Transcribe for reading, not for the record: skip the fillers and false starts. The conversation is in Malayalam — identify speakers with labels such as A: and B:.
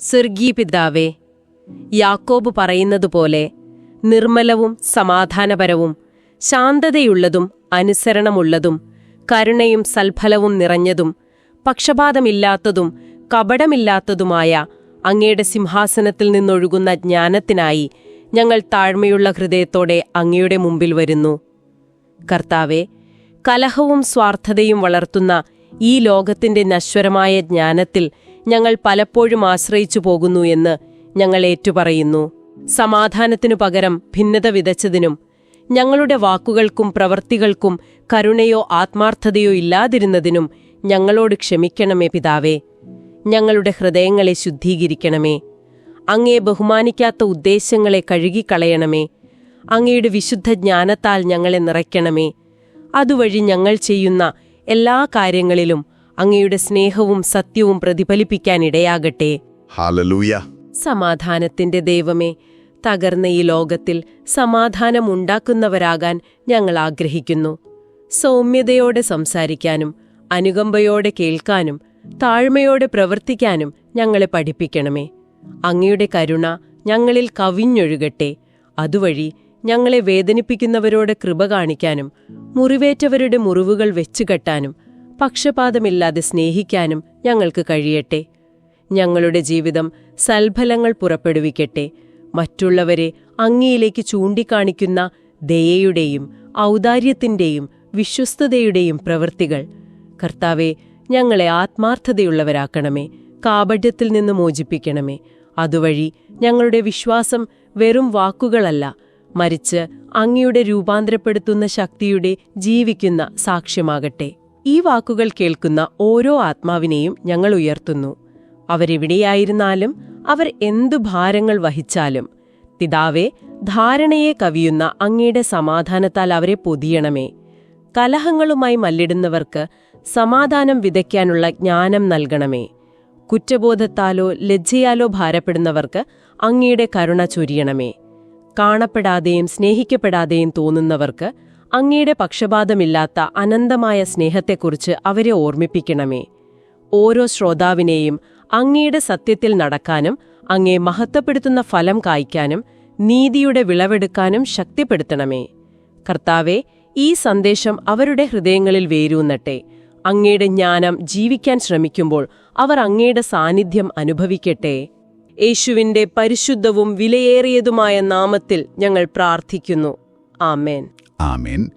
A: സ്വർഗീയ പിതാവേ, യാക്കോബ് പറയുന്നതുപോലെ നിർമ്മലവും സമാധാനപരവും ശാന്തതയുള്ളതും അനുസരണമുള്ളതും കരുണയും സൽഫലവും നിറഞ്ഞതും പക്ഷപാതമില്ലാത്തതും കപടമില്ലാത്തതുമായ അങ്ങയുടെ സിംഹാസനത്തിൽ നിന്നൊഴുകുന്ന ജ്ഞാനത്തിനായി ഞങ്ങൾ താഴ്മയുള്ള ഹൃദയത്തോടെ അങ്ങയുടെ മുമ്പിൽ വരുന്നു. കർത്താവേ, കലഹവും സ്വാർത്ഥതയും വളർത്തുന്ന ഈ ലോകത്തിന്റെ നശ്വരമായ ജ്ഞാനത്തിൽ ഞങ്ങൾ പലപ്പോഴും ആശ്രയിച്ചു പോകുന്നു എന്ന് ഞങ്ങൾ ഏറ്റുപറയുന്നു. സമാധാനത്തിനു പകരം ഭിന്നത വിതച്ചതിനും ഞങ്ങളുടെ വാക്കുകൾക്കും പ്രവൃത്തികൾക്കും കരുണയോ ആത്മാർത്ഥതയോ ഇല്ലാതിരുന്നതിനും ഞങ്ങളോട് ക്ഷമിക്കണമേ പിതാവേ. ഞങ്ങളുടെ ഹൃദയങ്ങളെ ശുദ്ധീകരിക്കണമേ. അങ്ങയെ ബഹുമാനിക്കാത്ത ഉദ്ദേശങ്ങളെ കഴുകിക്കളയണമേ. അങ്ങയുടെ വിശുദ്ധ ജ്ഞാനത്താൽ ഞങ്ങളെ നിറയ്ക്കണമേ. അതുവഴി ഞങ്ങൾ ചെയ്യുന്ന എല്ലാ കാര്യങ്ങളിലും അങ്ങയുടെ സ്നേഹവും സത്യവും പ്രതിഫലിപ്പിക്കാനിടയാകട്ടെ.
B: ഹല്ലേലൂയ.
A: സമാധാനത്തിന്റെ ദൈവമേ, തകർന്ന ഈ ലോകത്തിൽ സമാധാനമുണ്ടാക്കുന്നവരാകാൻ ഞങ്ങൾ ആഗ്രഹിക്കുന്നു. സൗമ്യതയോടെ സംസാരിക്കാനും അനുകമ്പയോടെ കേൾക്കാനും താഴ്മയോടെ പ്രവർത്തിക്കാനും ഞങ്ങളെ പഠിപ്പിക്കണമേ. അങ്ങയുടെ കരുണ ഞങ്ങളിൽ കവിഞ്ഞൊഴുകട്ടെ. അതുവഴി ഞങ്ങളെ വേദനിപ്പിക്കുന്നവരോട് കൃപ കാണിക്കാനും മുറിവേറ്റവരുടെ മുറിവുകൾ വെച്ചുകെട്ടാനും പക്ഷപാതമില്ലാതെ സ്നേഹിക്കാനും ഞങ്ങൾക്ക് കഴിയട്ടെ. ഞങ്ങളുടെ ജീവിതം സൽഫലങ്ങൾ പുറപ്പെടുവിക്കട്ടെ. മറ്റുള്ളവരെ അങ്ങയിലേക്ക് ചൂണ്ടിക്കാണിക്കുന്ന ദയയുടെയും ഔദാര്യത്തിന്റെയും വിശ്വസ്തതയുടെയും പ്രവൃത്തികൾ. കർത്താവെ, ഞങ്ങളെ ആത്മാർത്ഥതയുള്ളവരാക്കണമേ. കാപട്യത്തിൽ നിന്ന് മോചിപ്പിക്കണമേ. അതുവഴി ഞങ്ങളുടെ വിശ്വാസം വെറും വാക്കുകളല്ല, മറിച്ച് അങ്ങയുടെ രൂപാന്തരപ്പെടുത്തുന്ന ശക്തിയുടെ ജീവിക്കുന്ന സാക്ഷ്യമാകട്ടെ. ഈ വാക്കുകൾ കേൾക്കുന്ന ഓരോ ആത്മാവിനെയും ഞങ്ങൾ ഉയർത്തുന്നു. അവരെവിടെയായിരുന്നാലും അവർ എന്തു ഭാരങ്ങൾ വഹിച്ചാലും പിതാവേ, ധാരണയെ കവിയുന്ന അങ്ങയുടെ സമാധാനത്താൽ അവരെ പൊതിയണമേ. കലഹങ്ങളുമായി മല്ലിടുന്നവർക്ക് സമാധാനം വിതയ്ക്കാനുള്ള ജ്ഞാനം നൽകണമേ. കുറ്റബോധത്താലോ ലജ്ജയാലോ ഭാരപ്പെടുന്നവർക്ക് അങ്ങയുടെ കരുണ ചൊരിയണമേ. കാണപ്പെടാതെയും സ്നേഹിക്കപ്പെടാതെയും തോന്നുന്നവർക്ക് അങ്ങയുടെ പക്ഷപാതമില്ലാത്ത അനന്തമായ സ്നേഹത്തെക്കുറിച്ച് അവരെ ഓർമ്മിപ്പിക്കണമേ. ഓരോ ശ്രോതാവിനെയും അങ്ങയുടെ സത്യത്തിൽ നടക്കാനും അങ്ങയെ മഹത്വപ്പെടുത്തുന്ന ഫലം കായ്ക്കാനും നീതിയുടെ വിളവെടുക്കാനും ശക്തിപ്പെടുത്തണമേ. കർത്താവെ, ഈ സന്ദേശം അവരുടെ ഹൃദയങ്ങളിൽ വേരൂന്നട്ടെ. അങ്ങയുടെ ജ്ഞാനം ജീവിക്കാൻ ശ്രമിക്കുമ്പോൾ അവർ അങ്ങയുടെ സാന്നിധ്യം അനുഭവിക്കട്ടെ. യേശുവിന്റെ പരിശുദ്ധവും വിലയേറിയതുമായ നാമത്തിൽ ഞങ്ങൾ പ്രാർത്ഥിക്കുന്നു. ആമേൻ.
B: ആമേൻ.